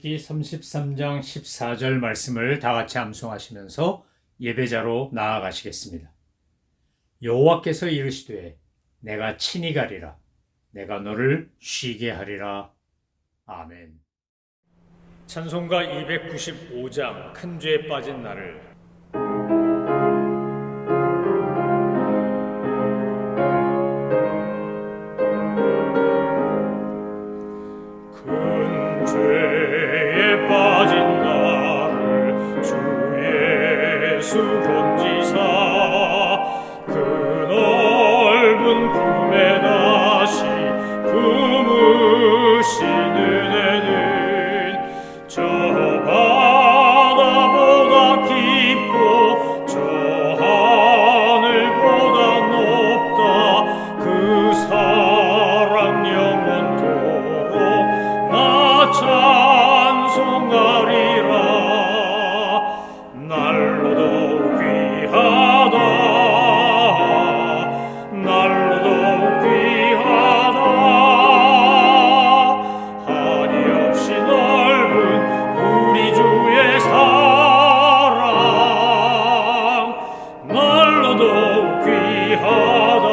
출애굽기 33장 14절 말씀을 다 같이 암송하시면서 예배자로 나아가시겠습니다. 여호와께서 이르시되 내가 친히 가리라. 내가 너를 쉬게 하리라. 아멘. 찬송가 295장 큰 죄에 빠진 나를. 큰 죄에 빠진 나를 주 예수 건지사 그 넓은 품에 다시 품으신 은혜는 저 바다보다 깊고 저 하늘보다 높다. 그 사랑 영원토록 나 찬송하리라. 날로도 귀하다. 날로도 귀하다. 한이 없이 넓은 우리 주의 사랑. 날로도 귀하다.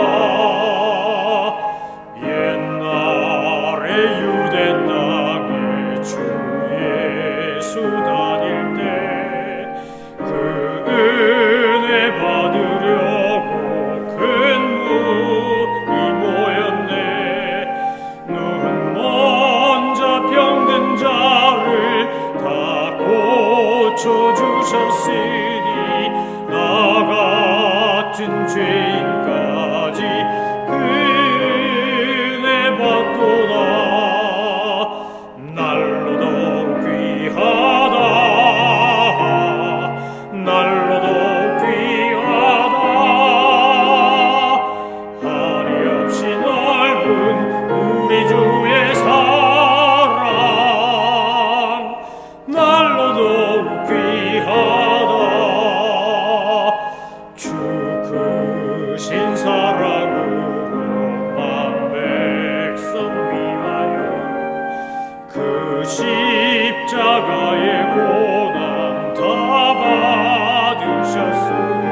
옛날에 유대 땅에 주 예수 다닐 때 그 은혜 받으려고 큰 무리 모였네. 눈 먼저 병든 자를 다 고쳐주셨으니 나 같은 죄인까지 은혜 받도다. 날로도 귀하다. 날로도 귀하다. 한이 없이 넓은 우리 주의 사랑. 날로도 귀하다. 주 크신 사랑으로 만 백성 위하여 그 십자가의 고난 다 받으셨으니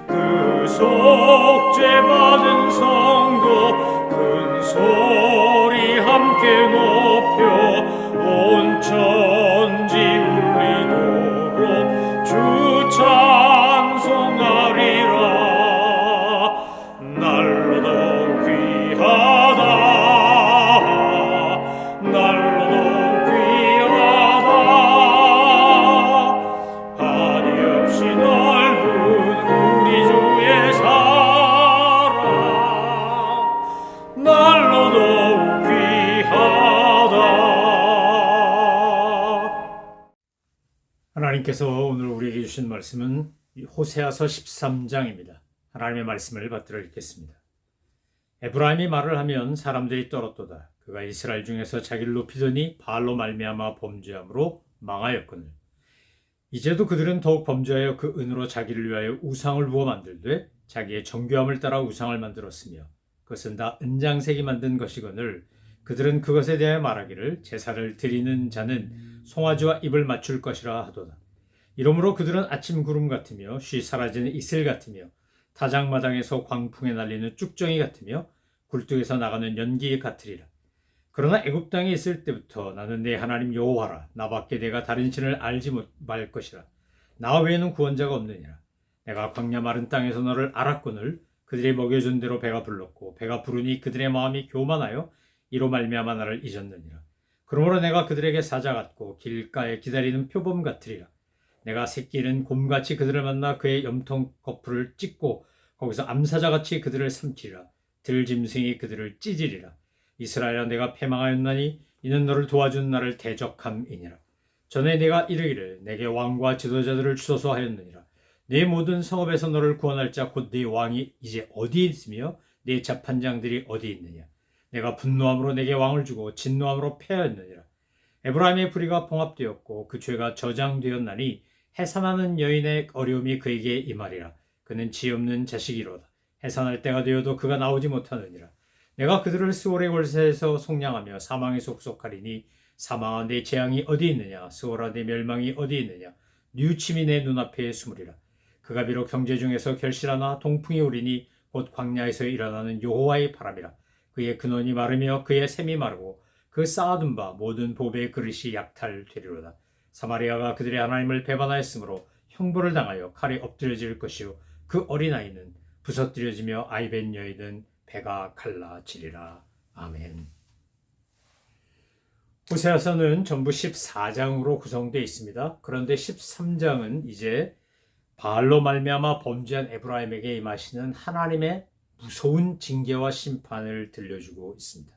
그 속죄 받은 성도 큰 소리 함께 높여 온 천지 울리도록 주 찬송하리라. 날로도 귀하다. 날로도 귀하다. 한이 없이 넓은 우리 주의 사랑. 날로도 귀하다. 하나님께서 오늘 우리에게 주신 말씀은 호세아서 13장입니다. 하나님의 말씀을 받들어 읽겠습니다. 에브라임이 말을 하면 사람들이 떨었도다. 그가 이스라엘 중에서 자기를 높이더니 바알로 말미암아 범죄함으로 망하였거늘. 이제도 그들은 더욱 범죄하여 그 은으로 자기를 위하여 우상을 부어 만들되 자기의 정교함을 따라 우상을 만들었으며 그것은 다 은장색이 만든 것이거늘. 그들은 그것에 대하여 말하기를 제사를 드리는 자는 송아지와 입을 맞출 것이라 하도다. 이러므로 그들은 아침 구름 같으며 쉬 사라지는 이슬 같으며 타작마당에서 광풍에 날리는 쭉정이 같으며 굴뚝에서 나가는 연기 같으리라. 그러나 애굽 땅에 있을 때부터 나는 내 하나님 여호와라. 나밖에 내가 다른 신을 알지 말 것이라. 나 외에는 구원자가 없느니라. 내가 광야 마른 땅에서 너를 알았거늘. 그들이 먹여준 대로 배가 불렀고 배가 부르니 그들의 마음이 교만하여 이로 말미암아 나를 잊었느니라. 그러므로 내가 그들에게 사자 같고 길가에 기다리는 표범 같으리라. 내가 새끼는 곰같이 그들을 만나 그의 염통 거풀을 찢고 거기서 암사자같이 그들을 삼키리라. 들짐승이 그들을 찢으리라. 이스라엘아, 내가 패망하였나니 이는 너를 도와준 나를 대적함이니라. 전에 내가 이르기를 내게 왕과 지도자들을 주소서 하였느니라. 내 모든 성읍에서 너를 구원할 자 곧 네 왕이 이제 어디에 있으며 네 재판장들이 어디 있느냐. 내가 분노함으로 내게 왕을 주고 진노함으로 패하였느니라. 에브라임의 불의가 봉합되었고 그 죄가 저장되었나니 해산하는 여인의 어려움이 그에게 임하리라. 그는 지 없는 자식이로다. 해산할 때가 되어도 그가 나오지 못하느니라. 내가 그들을 스올의 골사에서 속량하며 사망에 속속하리니 사망아 내 재앙이 어디 있느냐, 스오라 내 멸망이 어디 있느냐, 뉘우침이 내 눈앞에 숨으리라. 그가 비록 경제 중에서 결실하나 동풍이 오리니 곧 광야에서 일어나는 여호와의 바람이라. 그의 근원이 마르며 그의 샘이 마르고 그 쌓아둔 바 모든 보배의 그릇이 약탈되리로다. 사마리아가 그들의 하나님을 배반하였으므로 형벌을 당하여 칼에 엎드려질 것이요 그 어린아이는 부서뜨려지며 아이벤 여인은 배가 갈라지리라. 아멘. 호세아서는 전부 14장으로 구성되어 있습니다. 그런데 13장은 이제 바알로 말미암아 범죄한 에브라임에게 임하시는 하나님의 무서운 징계와 심판을 들려주고 있습니다.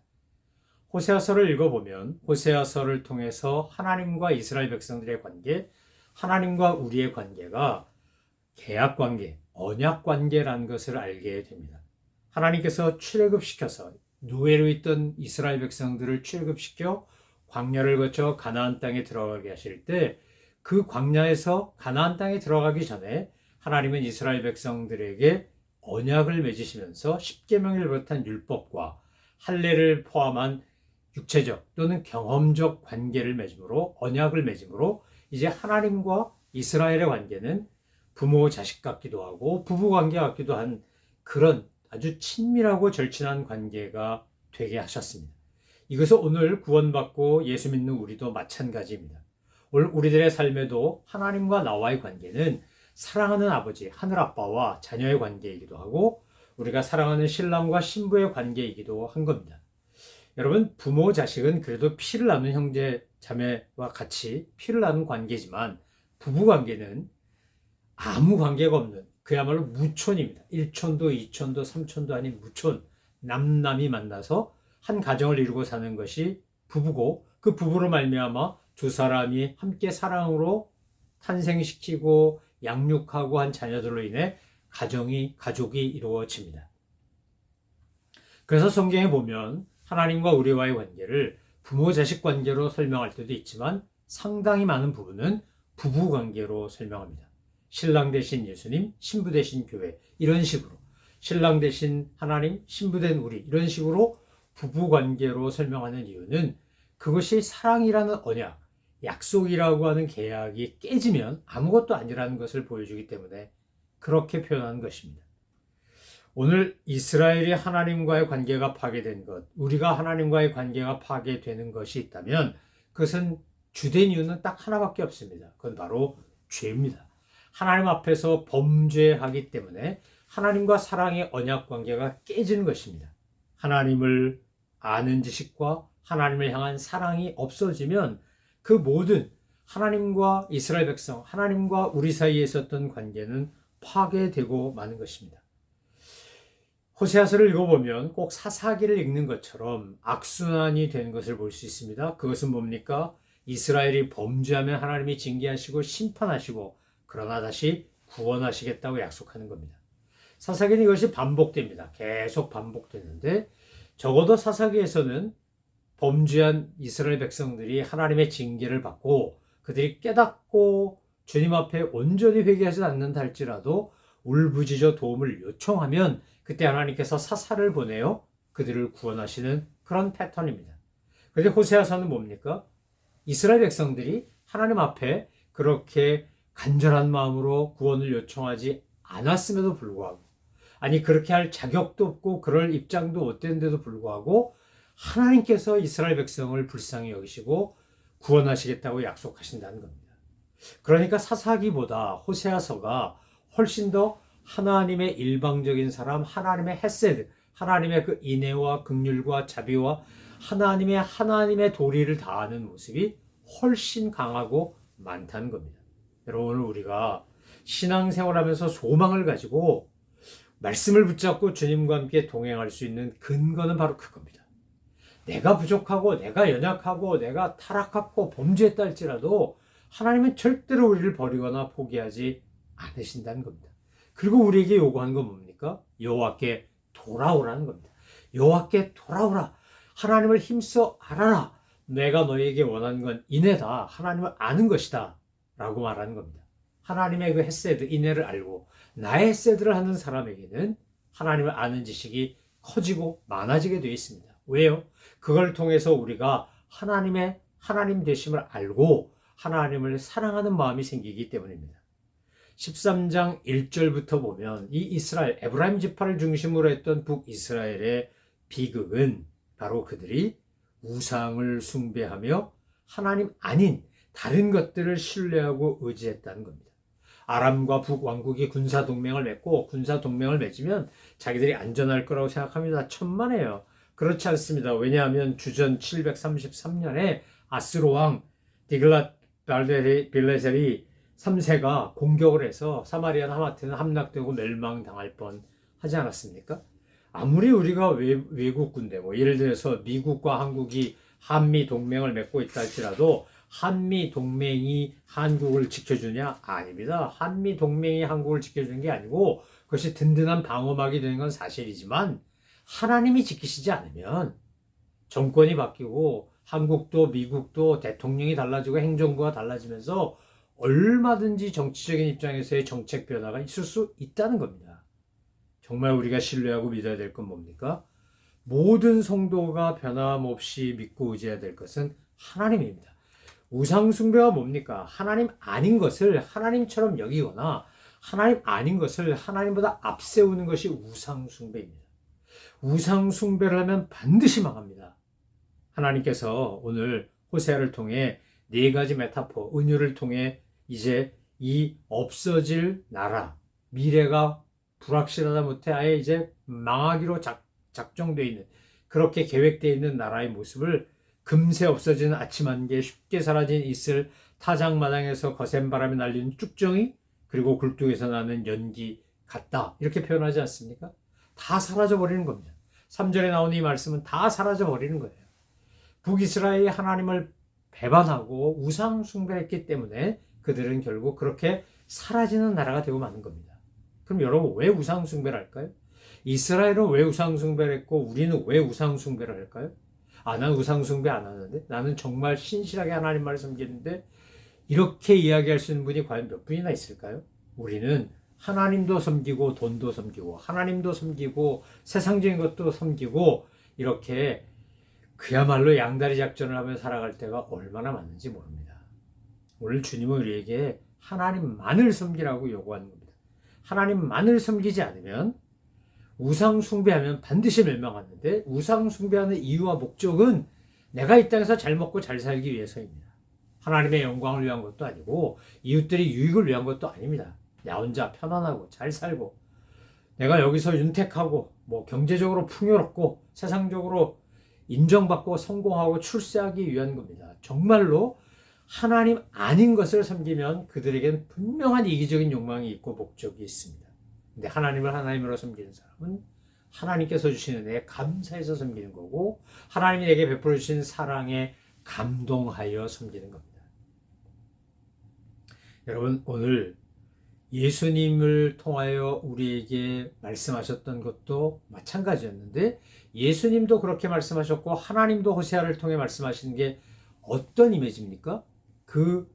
호세아서를 읽어보면 호세아서를 통해서 하나님과 이스라엘 백성들의 관계, 하나님과 우리의 관계가 계약관계, 언약관계라는 것을 알게 됩니다. 하나님께서 출애굽시켜서 노예로 있던 이스라엘 백성들을 출애굽시켜 광야를 거쳐 가나안 땅에 들어가게 하실 때 그 광야에서 가나안 땅에 들어가기 전에 하나님은 이스라엘 백성들에게 언약을 맺으시면서 십계명을 비롯한 율법과 할례를 포함한 육체적 또는 경험적 관계를 맺음으로 언약을 맺음으로 이제 하나님과 이스라엘의 관계는 부모 자식 같기도 하고 부부 관계 같기도 한 그런 아주 친밀하고 절친한 관계가 되게 하셨습니다. 이것은 오늘 구원받고 예수 믿는 우리도 마찬가지입니다. 오늘 우리들의 삶에도 하나님과 나와의 관계는 사랑하는 아버지, 하늘아빠와 자녀의 관계이기도 하고 우리가 사랑하는 신랑과 신부의 관계이기도 한 겁니다. 여러분, 부모, 자식은 그래도 피를 나눈 형제, 자매와 같이 피를 나눈 관계지만 부부 관계는 아무 관계가 없는 그야말로 무촌입니다. 1촌도 2촌도 3촌도 아닌 무촌, 남남이 만나서 한 가정을 이루고 사는 것이 부부고 그 부부로 말미암아 두 사람이 함께 사랑으로 탄생시키고 양육하고 한 자녀들로 인해 가족이 이루어집니다. 그래서 성경에 보면 하나님과 우리와의 관계를 부모 자식 관계로 설명할 때도 있지만 상당히 많은 부분은 부부 관계로 설명합니다. 신랑 대신 예수님, 신부 대신 교회 이런 식으로 신랑 대신 하나님, 신부 된 우리 이런 식으로 부부 관계로 설명하는 이유는 그것이 사랑이라는 언약, 약속이라고 하는 계약이 깨지면 아무것도 아니라는 것을 보여주기 때문에 그렇게 표현하는 것입니다. 오늘 이스라엘이 하나님과의 관계가 파괴된 것, 우리가 하나님과의 관계가 파괴되는 것이 있다면 그것은 주된 이유는 딱 하나밖에 없습니다. 그건 바로 죄입니다. 하나님 앞에서 범죄하기 때문에 하나님과 사랑의 언약 관계가 깨지는 것입니다. 하나님을 아는 지식과 하나님을 향한 사랑이 없어지면 그 모든 하나님과 이스라엘 백성, 하나님과 우리 사이에 있었던 관계는 파괴되고 마는 것입니다. 호세아서를 읽어보면 꼭 사사기를 읽는 것처럼 악순환이 되는 것을 볼 수 있습니다. 그것은 뭡니까? 이스라엘이 범죄하면 하나님이 징계하시고 심판하시고 그러나 다시 구원하시겠다고 약속하는 겁니다. 사사기는 이것이 반복됩니다. 계속 반복되는데 적어도 사사기에서는 범죄한 이스라엘 백성들이 하나님의 징계를 받고 그들이 깨닫고 주님 앞에 온전히 회개하지 않는다 할지라도 울부짖어 도움을 요청하면 그때 하나님께서 사사를 보내어 그들을 구원하시는 그런 패턴입니다. 그런데 호세아서는 뭡니까? 이스라엘 백성들이 하나님 앞에 그렇게 간절한 마음으로 구원을 요청하지 않았음에도 불구하고 아니 그렇게 할 자격도 없고 그럴 입장도 못 되는데도 불구하고 하나님께서 이스라엘 백성을 불쌍히 여기시고 구원하시겠다고 약속하신다는 겁니다. 그러니까 사사기보다 호세아서가 훨씬 더 하나님의 일방적인 사람, 하나님의 헤세드, 하나님의 그 인애와 긍휼과 자비와 하나님의 도리를 다하는 모습이 훨씬 강하고 많다는 겁니다. 여러분 오늘 우리가 신앙생활하면서 소망을 가지고 말씀을 붙잡고 주님과 함께 동행할 수 있는 근거는 바로 그겁니다. 내가 부족하고 내가 연약하고 내가 타락하고 범죄했다 할지라도 하나님은 절대로 우리를 버리거나 포기하지 않으신다는 겁니다. 그리고 우리에게 요구하는 건 뭡니까? 여호와께 돌아오라는 겁니다. 여호와께 돌아오라. 하나님을 힘써 알아라. 내가 너에게 원하는 건 인애다. 하나님을 아는 것이다. 라고 말하는 겁니다. 하나님의 그 헤세드, 인애를 알고 나의 헤세드를 하는 사람에게는 하나님을 아는 지식이 커지고 많아지게 되어 있습니다. 왜요? 그걸 통해서 우리가 하나님의 하나님 되심을 알고 하나님을 사랑하는 마음이 생기기 때문입니다. 13장 1절부터 보면 이 이스라엘, 에브라임 지파를 중심으로 했던 북이스라엘의 비극은 바로 그들이 우상을 숭배하며 하나님 아닌 다른 것들을 신뢰하고 의지했다는 겁니다. 아람과 북왕국이 군사동맹을 맺고 군사동맹을 맺으면 자기들이 안전할 거라고 생각합니다. 천만에요. 그렇지 않습니다. 왜냐하면 주전 733년에 아스로왕 디글랏 빌레셀이 3세가 공격을 해서 사마리아 하마트는 함락되고 멸망당할 뻔 하지 않았습니까? 아무리 우리가 외국 군대, 예를 들어서 미국과 한국이 한미 동맹을 맺고 있다 할지라도 한미 동맹이 한국을 지켜주냐? 아닙니다. 한미 동맹이 한국을 지켜주는 게 아니고 그것이 든든한 방어막이 되는 건 사실이지만 하나님이 지키시지 않으면 정권이 바뀌고 한국도 미국도 대통령이 달라지고 행정부가 달라지면서 얼마든지 정치적인 입장에서의 정책 변화가 있을 수 있다는 겁니다. 정말 우리가 신뢰하고 믿어야 될 건 뭡니까? 모든 성도가 변함없이 믿고 의지해야 될 것은 하나님입니다. 우상 숭배가 뭡니까? 하나님 아닌 것을 하나님처럼 여기거나 하나님 아닌 것을 하나님보다 앞세우는 것이 우상 숭배입니다. 우상 숭배를 하면 반드시 망합니다. 하나님께서 오늘 호세아를 통해 4가지 메타포, 은유를 통해 이제 이 없어질 나라, 미래가 불확실하다 못해 아예 이제 망하기로 작정되어 있는, 그렇게 계획되어 있는 나라의 모습을 금세 없어지는 아침 안개, 쉽게 사라진 이슬, 타작마당에서 거센 바람이 날리는 쭉정이, 그리고 굴뚝에서 나는 연기 같다. 이렇게 표현하지 않습니까? 다 사라져버리는 겁니다. 3절에 나오는 이 말씀은 다 사라져버리는 거예요. 북이스라엘이 하나님을 배반하고 우상 숭배했기 때문에 그들은 결국 그렇게 사라지는 나라가 되고 마는 겁니다. 그럼 여러분 왜 우상 숭배를 할까요? 이스라엘은 왜 우상 숭배를 했고 우리는 왜 우상 숭배를 할까요? 난 우상 숭배 안 하는데, 나는 정말 신실하게 하나님만을 섬기는데, 이렇게 이야기할 수 있는 분이 과연 몇 분이나 있을까요? 우리는 하나님도 섬기고 돈도 섬기고 하나님도 섬기고 세상적인 것도 섬기고 이렇게 그야말로 양다리 작전을 하며 살아갈 때가 얼마나 많은지 모릅니다. 오늘 주님은 우리에게 하나님만을 섬기라고 요구하는 겁니다. 하나님만을 섬기지 않으면 우상 숭배하면 반드시 멸망하는데, 우상 숭배하는 이유와 목적은 내가 이 땅에서 잘 먹고 잘 살기 위해서입니다. 하나님의 영광을 위한 것도 아니고 이웃들이 유익을 위한 것도 아닙니다. 나 혼자 편안하고 잘 살고 내가 여기서 윤택하고 경제적으로 풍요롭고 세상적으로 인정받고 성공하고 출세하기 위한 겁니다. 정말로 하나님 아닌 것을 섬기면 그들에겐 분명한 이기적인 욕망이 있고 목적이 있습니다. 근데 하나님을 하나님으로 섬기는 사람은 하나님께서 주시는 은혜에 감사해서 섬기는 거고, 하나님이 내게 베풀어 주신 사랑에 감동하여 섬기는 겁니다. 여러분, 오늘 예수님을 통하여 우리에게 말씀하셨던 것도 마찬가지였는데, 예수님도 그렇게 말씀하셨고 하나님도 호세아를 통해 말씀하시는 게 어떤 이미지입니까? 그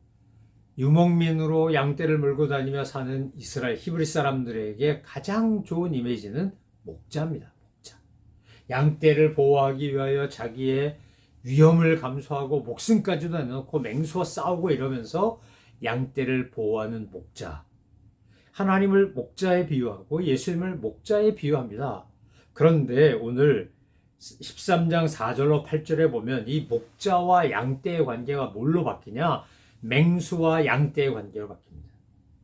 유목민으로 양떼를 몰고 다니며 사는 이스라엘 히브리 사람들에게 가장 좋은 이미지는 목자입니다. 목자. 양떼를 보호하기 위하여 자기의 위험을 감수하고 목숨까지도 내놓고 맹수와 싸우고 이러면서 양떼를 보호하는 목자. 하나님을 목자에 비유하고 예수님을 목자에 비유합니다. 그런데 오늘 13장 4절로 8절에 보면 이 목자와 양떼의 관계가 뭘로 바뀌냐? 맹수와 양떼의 관계로 바뀝니다.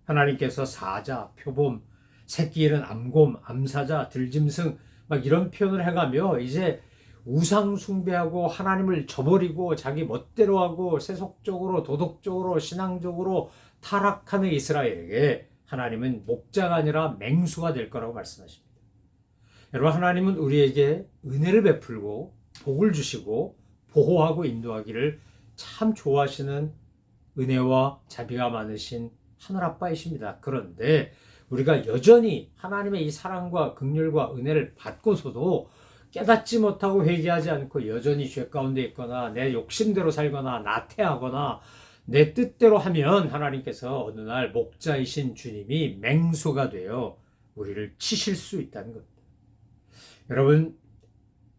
하나님께서 사자, 표범, 새끼 잃은 암곰, 암사자, 들짐승 이런 표현을 해가며 이제 우상 숭배하고 하나님을 저버리고 자기 멋대로 하고 세속적으로 도덕적으로 신앙적으로 타락하는 이스라엘에게 하나님은 목자가 아니라 맹수가 될 거라고 말씀하십니다. 여러분, 하나님은 우리에게 은혜를 베풀고 복을 주시고 보호하고 인도하기를 참 좋아하시는 은혜와 자비가 많으신 하늘아빠이십니다. 그런데 우리가 여전히 하나님의 이 사랑과 긍휼과 은혜를 받고서도 깨닫지 못하고 회개하지 않고 여전히 죄 가운데 있거나 내 욕심대로 살거나 나태하거나 내 뜻대로 하면 하나님께서 어느 날 목자이신 주님이 맹수가 되어 우리를 치실 수 있다는 겁니다. 여러분,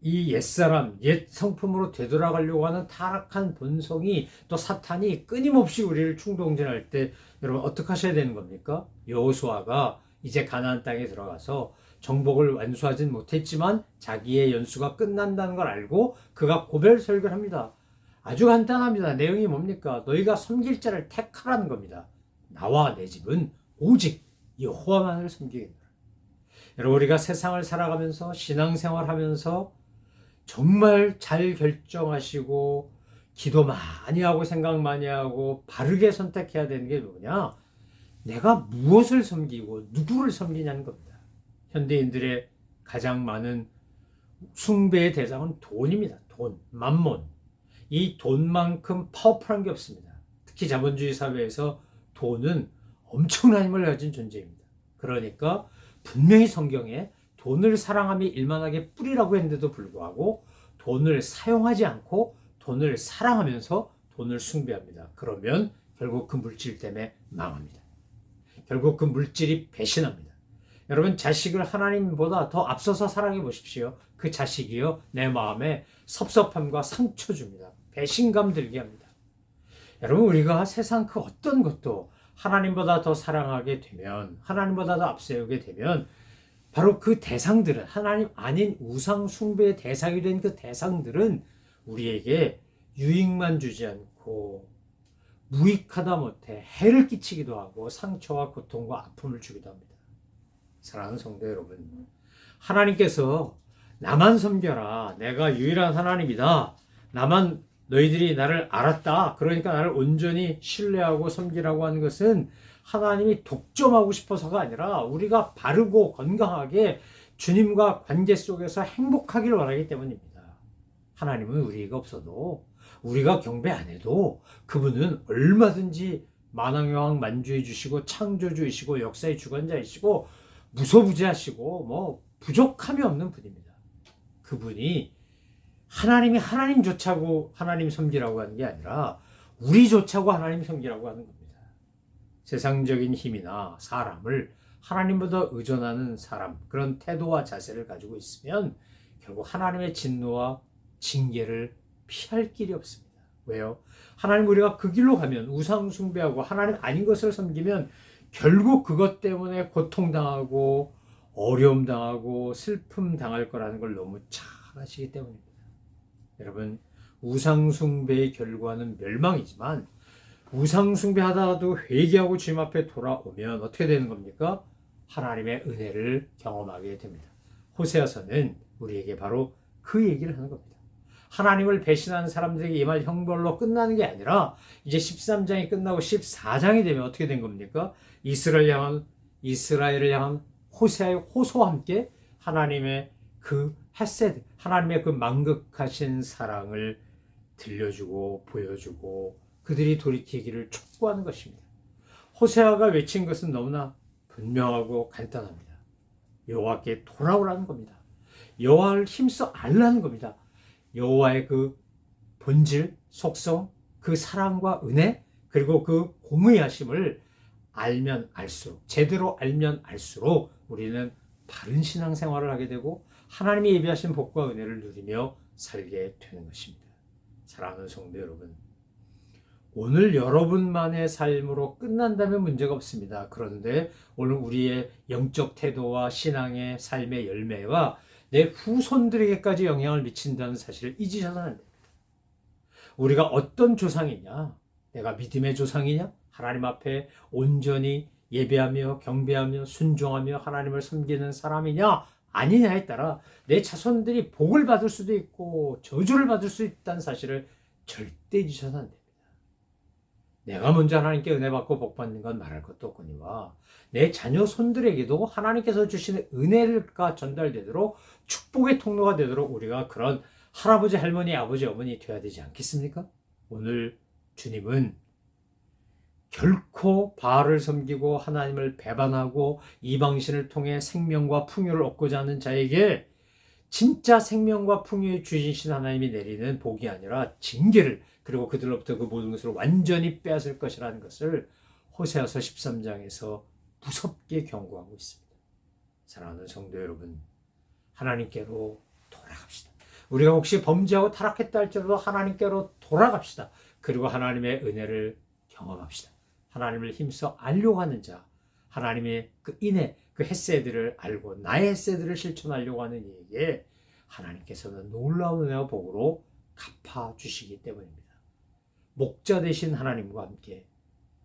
이 옛사람, 옛 성품으로 되돌아가려고 하는 타락한 본성이 또 사탄이 끊임없이 우리를 충동질할 때 여러분 어떻게 하셔야 되는 겁니까? 여호수아가 이제 가나안 땅에 들어가서 정복을 완수하진 못했지만 자기의 연수가 끝난다는 걸 알고 그가 고별 설교를 합니다. 아주 간단합니다. 내용이 뭡니까? 너희가 섬길 자를 택하라는 겁니다. 나와 내 집은 오직 여호와만을 섬기겠노라. 여러분 우리가 세상을 살아가면서 신앙생활하면서 정말 잘 결정하시고 기도 많이 하고 생각 많이 하고 바르게 선택해야 되는 게 뭐냐? 내가 무엇을 섬기고 누구를 섬기냐는 겁니다. 현대인들의 가장 많은 숭배의 대상은 돈입니다. 돈, 만몬. 이 돈만큼 파워풀한 게 없습니다. 특히 자본주의 사회에서 돈은 엄청난 힘을 가진 존재입니다. 그러니까 분명히 성경에 돈을 사랑함이 일만하게 뿌리라고 했는데도 불구하고 돈을 사용하지 않고 돈을 사랑하면서 돈을 숭배합니다. 그러면 결국 그 물질 때문에 망합니다. 결국 그 물질이 배신합니다. 여러분 자식을 하나님보다 더 앞서서 사랑해 보십시오. 그 자식이요 내 마음에 섭섭함과 상처 줍니다. 배신감 들게 합니다. 여러분 우리가 세상 그 어떤 것도 하나님보다 더 사랑하게 되면 하나님보다 더 앞세우게 되면 바로 그 대상들은 하나님 아닌 우상 숭배의 대상이 된 그 대상들은 우리에게 유익만 주지 않고 무익하다 못해 해를 끼치기도 하고 상처와 고통과 아픔을 주기도 합니다. 사랑하는 성도 여러분, 하나님께서 나만 섬겨라. 내가 유일한 하나님이다. 나만 너희들이 나를 알았다. 그러니까 나를 온전히 신뢰하고 섬기라고 하는 것은 하나님이 독점하고 싶어서가 아니라 우리가 바르고 건강하게 주님과 관계 속에서 행복하기를 원하기 때문입니다. 하나님은 우리가 없어도 우리가 경배 안 해도 그분은 얼마든지 만왕여왕 만주해 주시고 창조주이시고 역사의 주관자이시고 무소부재하시고 뭐 부족함이 없는 분입니다. 그분이 하나님이 하나님 좋자고 하나님 섬기라고 하는 게 아니라 우리 좋자고 하나님 섬기라고 하는 겁니다. 세상적인 힘이나 사람을 하나님보다 의존하는 사람, 그런 태도와 자세를 가지고 있으면 결국 하나님의 진노와 징계를 피할 길이 없습니다. 왜요? 하나님 우리가 그 길로 가면 우상 숭배하고 하나님 아닌 것을 섬기면 결국 그것 때문에 고통당하고 어려움 당하고 슬픔 당할 거라는 걸 너무 잘 아시기 때문입니다. 여러분 우상 숭배의 결과는 멸망이지만 우상 숭배하다가도 회개하고 주님 앞에 돌아오면 어떻게 되는 겁니까? 하나님의 은혜를 경험하게 됩니다. 호세아서는 우리에게 바로 그 얘기를 하는 겁니다. 하나님을 배신하는 사람들에게 이 말 형벌로 끝나는 게 아니라 이제 13장이 끝나고 14장이 되면 어떻게 된 겁니까? 이스라엘을 향한 호세아의 호소와 함께 하나님의 그 헤세드, 하나님의 그 만극하신 사랑을 들려주고 보여주고 그들이 돌이키기를 촉구하는 것입니다. 호세아가 외친 것은 너무나 분명하고 간단합니다. 여호와께 돌아오라는 겁니다. 여호와를 힘써 알라는 겁니다. 여호와의 그 본질, 속성, 그 사랑과 은혜, 그리고 그 공의하심을 알면 알수록, 제대로 알면 알수록 우리는 바른 신앙생활을 하게 되고 하나님이 예비하신 복과 은혜를 누리며 살게 되는 것입니다. 사랑하는 성도 여러분, 오늘 여러분만의 삶으로 끝난다면 문제가 없습니다. 그런데 오늘 우리의 영적 태도와 신앙의 삶의 열매와 내 후손들에게까지 영향을 미친다는 사실을 잊으셔서는 안 됩니다. 우리가 어떤 조상이냐? 내가 믿음의 조상이냐? 하나님 앞에 온전히 예배하며 경배하며 순종하며 하나님을 섬기는 사람이냐? 아니냐에 따라 내 자손들이 복을 받을 수도 있고 저주를 받을 수 있다는 사실을 절대 잊으셔서는 안 됩니다. 내가 먼저 하나님께 은혜 받고 복 받는 건 말할 것도 없거니와 내 자녀 손들에게도 하나님께서 주시는 은혜가 전달되도록 축복의 통로가 되도록 우리가 그런 할아버지, 할머니, 아버지, 어머니 되어야 되지 않겠습니까? 오늘 주님은 결코 바알을 섬기고 하나님을 배반하고 이방신을 통해 생명과 풍요를 얻고자 하는 자에게 진짜 생명과 풍요의 주이신 하나님이 내리는 복이 아니라 징계를, 그리고 그들로부터 그 모든 것을 완전히 빼앗을 것이라는 것을 호세아서 13장에서 무섭게 경고하고 있습니다. 사랑하는 성도 여러분, 하나님께로 돌아갑시다. 우리가 혹시 범죄하고 타락했다 할지라도 하나님께로 돌아갑시다. 그리고 하나님의 은혜를 경험합시다. 하나님을 힘써 알려고 하는 자, 하나님의 그 인애, 그 헤세드를 알고 나의 헤세드를 실천하려고 하는 이에게 하나님께서는 놀라운 은혜와 복으로 갚아주시기 때문입니다. 목자 되신 하나님과 함께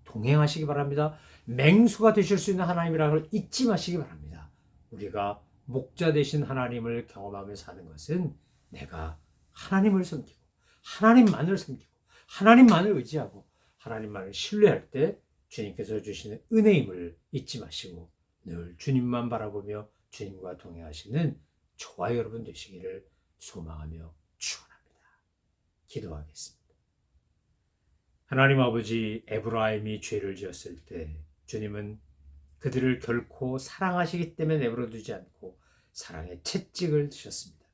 동행하시기 바랍니다. 맹수가 되실 수 있는 하나님이라는 걸 잊지 마시기 바랍니다. 우리가 목자 되신 하나님을 경험하며 사는 것은 내가 하나님을 섬기고 하나님만을 섬기고 하나님만을 의지하고 하나님만을 신뢰할 때 주님께서 주시는 은혜임을 잊지 마시고 늘 주님만 바라보며 주님과 동행하시는 저와 여러분 되시기를 소망하며 축원합니다. 기도하겠습니다. 하나님 아버지, 에브라임이 죄를 지었을 때 주님은 그들을 결코 사랑하시기 때문에 내버려 두지 않고 사랑의 채찍을 드셨습니다.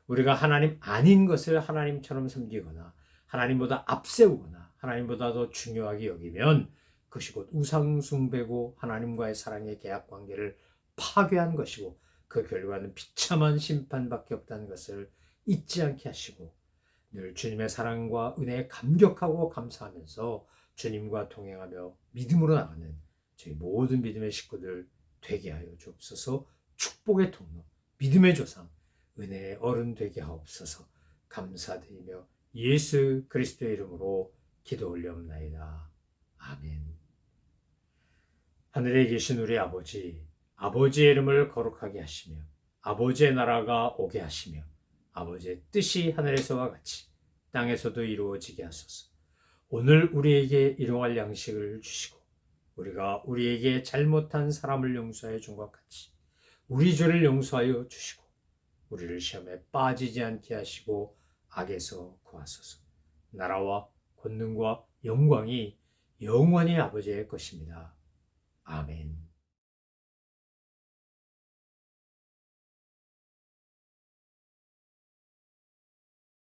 우리가 하나님 아닌 것을 하나님처럼 섬기거나 하나님보다 앞세우거나 하나님보다 더 중요하게 여기면 그것이 곧 우상숭배고 하나님과의 사랑의 계약관계를 파괴한 것이고 그 결과는 비참한 심판밖에 없다는 것을 잊지 않게 하시고 늘 주님의 사랑과 은혜에 감격하고 감사하면서 주님과 동행하며 믿음으로 나가는 저희 모든 믿음의 식구들 되게 하여 주옵소서. 축복의 통로, 믿음의 조상, 은혜의 어른 되게 하옵소서. 감사드리며 예수 그리스도의 이름으로 기도 올려옵나이다. 아멘. 하늘에 계신 우리 아버지, 아버지의 이름을 거룩하게 하시며 아버지의 나라가 오게 하시며 아버지의 뜻이 하늘에서와 같이 땅에서도 이루어지게 하소서. 오늘 우리에게 일용할 양식을 주시고 우리가 우리에게 잘못한 사람을 용서해 준 것 같이 우리 죄를 용서하여 주시고 우리를 시험에 빠지지 않게 하시고 악에서 구하소서. 나라와 권능과 영광이 영원히 아버지의 것입니다. 아멘.